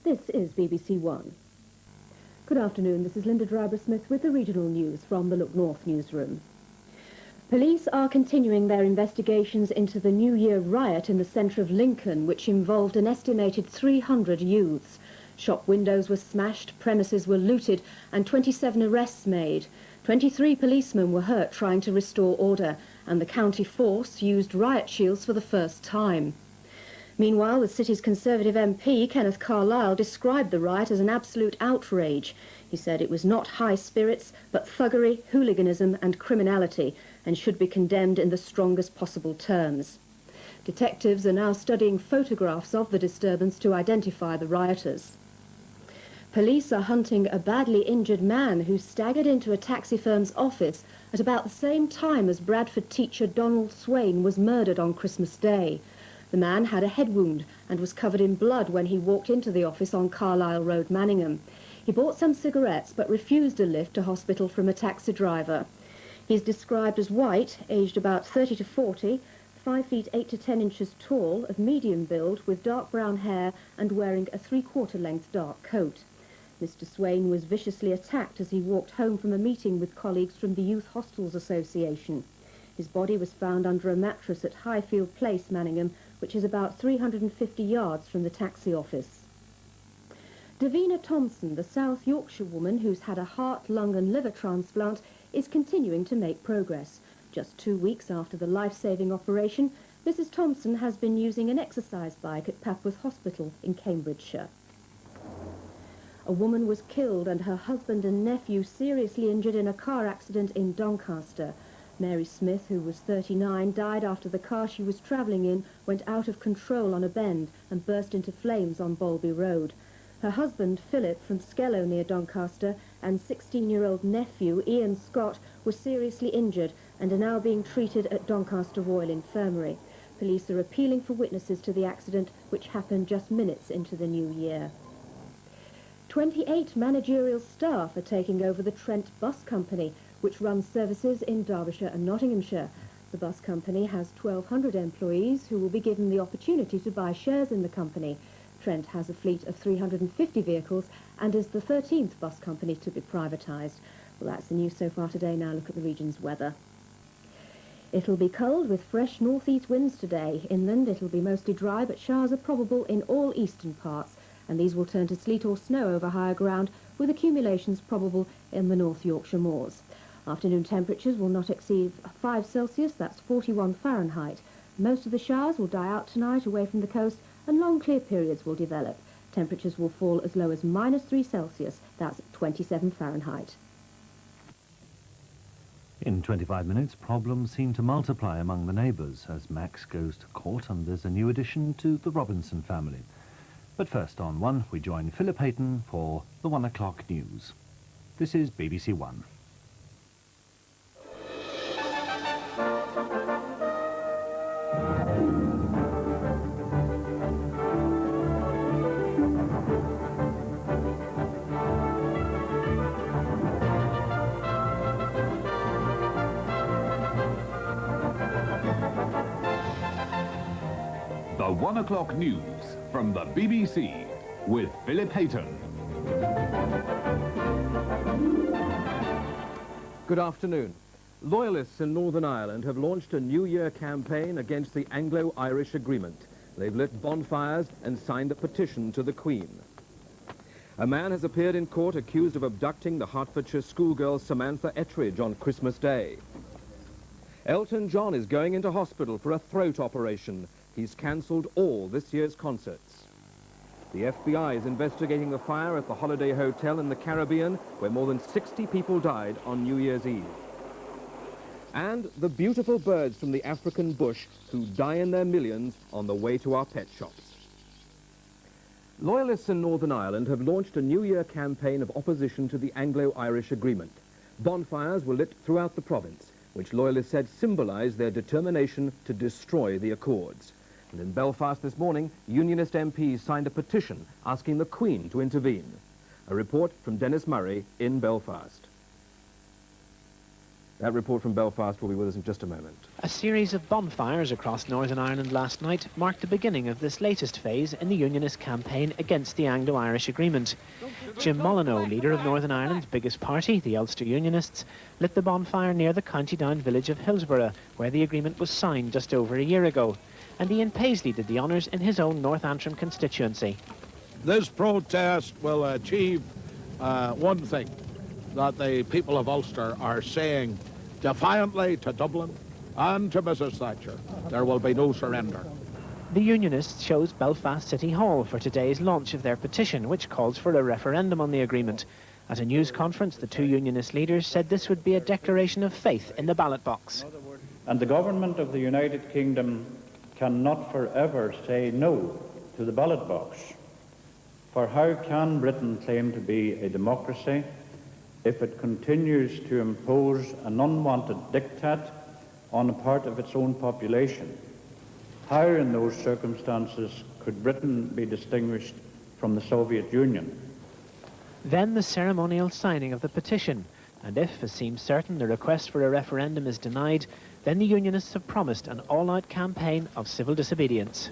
This is BBC1. Good afternoon, this is Linda Driver-Smith with the regional news from the Look North newsroom. Police are continuing their investigations into the New Year riot in the centre of Lincoln, which involved an estimated 300 youths. Shop windows were smashed, premises were looted, and 27 arrests made. 23 policemen were hurt trying to restore order, and the county force used riot shields for the first time. Meanwhile, the city's Conservative MP, Kenneth Carlisle, described the riot as an absolute outrage. He said it was not high spirits, but thuggery, hooliganism and criminality, and should be condemned in the strongest possible terms. Detectives are now studying photographs of the disturbance to identify the rioters. Police are hunting a badly injured man who staggered into a taxi firm's office at about the same time as Bradford teacher Donald Swain was murdered on Christmas Day. The man had a head wound and was covered in blood when he walked into the office on Carlisle Road, Manningham. He bought some cigarettes but refused a lift to hospital from a taxi driver. He's described as white, aged about 30 to 40, 5 feet 8 to 10 inches tall, of medium build, with dark brown hair and wearing a 3/4 length dark coat. Mr. Swain was viciously attacked as he walked home from a meeting with colleagues from the Youth Hostels Association. His body was found under a mattress at Highfield Place, Manningham, which is about 350 yards from the taxi office. Davina Thompson, the South Yorkshire woman who's had a heart, lung and liver transplant, is continuing to make progress. Just 2 weeks after the life-saving operation, Mrs. Thompson has been using an exercise bike at Papworth Hospital in Cambridgeshire. A woman was killed and her husband and nephew seriously injured in a car accident in Doncaster. Mary Smith, who was 39, died after the car she was travelling in went out of control on a bend and burst into flames on Bolby Road. Her husband, Philip, from Skellow near Doncaster, and 16-year-old nephew, Ian Scott, were seriously injured and are now being treated at Doncaster Royal Infirmary. Police are appealing for witnesses to the accident, which happened just minutes into the new year. 28 managerial staff are taking over the Trent Bus Company, which runs services in Derbyshire and Nottinghamshire. The bus company has 1,200 employees who will be given the opportunity to buy shares in the company. Trent has a fleet of 350 vehicles and is the 13th bus company to be privatised. Well, that's the news so far today. Now look at the region's weather. It'll be cold with fresh north-east winds today. Inland it'll be mostly dry, but showers are probable in all eastern parts, and these will turn to sleet or snow over higher ground, with accumulations probable in the North Yorkshire moors. Afternoon temperatures will not exceed 5 Celsius, that's 41 Fahrenheit. Most of the showers will die out tonight away from the coast, and long clear periods will develop. Temperatures will fall as low as -3 Celsius, that's 27 Fahrenheit. In 25 minutes, problems seem to multiply among the neighbours as Max goes to court and there's a new addition to the Robinson family. But first on One, we join Philip Hayton for the 1 o'clock news. This is BBC1. The 1 o'clock news from the BBC with Philip Hayton. Good afternoon. Loyalists in Northern Ireland have launched a New Year campaign against the Anglo-Irish Agreement. They've lit bonfires and signed a petition to the Queen. A man has appeared in court accused of abducting the Hertfordshire schoolgirl Samantha Ettridge on Christmas Day. Elton John is going into hospital for a throat operation. He's cancelled all this year's concerts. The FBI is investigating the fire at the Holiday Hotel in the Caribbean, where more than 60 people died on New Year's Eve. And the beautiful birds from the African bush who die in their millions on the way to our pet shops. Loyalists in Northern Ireland have launched a New Year campaign of opposition to the Anglo-Irish Agreement. Bonfires were lit throughout the province, which loyalists said symbolised their determination to destroy the Accords. And in Belfast this morning, Unionist MPs signed a petition asking the Queen to intervene. A report from Dennis Murray in Belfast. That report from Belfast will be with us in just a moment. A series of bonfires across Northern Ireland last night marked the beginning of this latest phase in the Unionist campaign against the Anglo-Irish Agreement. Jim Molyneux, leader of Northern Ireland's biggest party, the Ulster Unionists, lit the bonfire near the County Down village of Hillsborough, where the agreement was signed just over a year ago. And Ian Paisley did the honours in his own North Antrim constituency. This protest will achieve one thing, that the people of Ulster are saying defiantly to Dublin and to Mrs. Thatcher, there will be no surrender. The Unionists chose Belfast City Hall for today's launch of their petition, which calls for a referendum on the agreement. At a news conference, the two Unionist leaders said this would be a declaration of faith in the ballot box. And the government of the United Kingdom cannot forever say no to the ballot box. For how can Britain claim to be a democracy if it continues to impose an unwanted diktat on a part of its own population? How, in those circumstances, could Britain be distinguished from the Soviet Union? Then the ceremonial signing of the petition, and if, as seems certain, the request for a referendum is denied, then the Unionists have promised an all-out campaign of civil disobedience.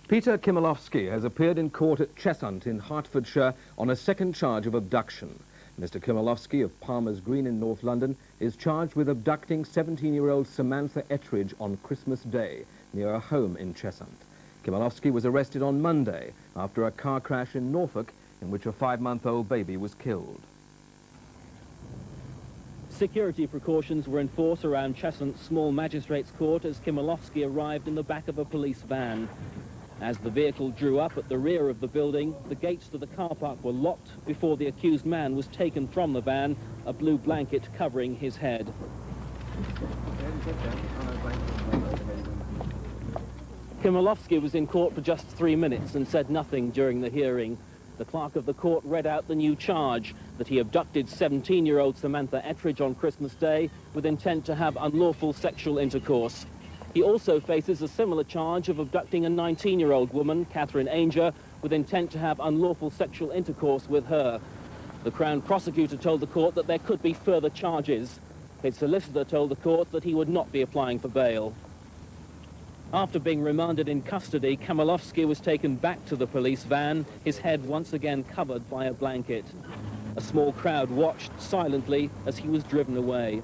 Peter Kimilowski has appeared in court at Cheshunt in Hertfordshire on a second charge of abduction. Mr. Kimilowski of Palmer's Green in North London is charged with abducting 17-year-old Samantha Ettridge on Christmas Day near a home in Cheshunt. Kimilowski was arrested on Monday after a car crash in Norfolk in which a 5-month-old baby was killed. Security precautions were in force around Cheshunt's small magistrates' court as Kimilowski arrived in the back of a police van. As the vehicle drew up at the rear of the building, the gates to the car park were locked before the accused man was taken from the van, a blue blanket covering his head. Kimilowski was in court for just 3 minutes and said nothing during the hearing. The clerk of the court read out the new charge, that he abducted 17-year-old Samantha Ettridge on Christmas Day with intent to have unlawful sexual intercourse. He also faces a similar charge of abducting a 19-year-old woman, Catherine Ainger, with intent to have unlawful sexual intercourse with her. The Crown prosecutor told the court that there could be further charges. His solicitor told the court that he would not be applying for bail. After being remanded in custody, Kimilowski was taken back to the police van, his head once again covered by a blanket. A small crowd watched silently as he was driven away.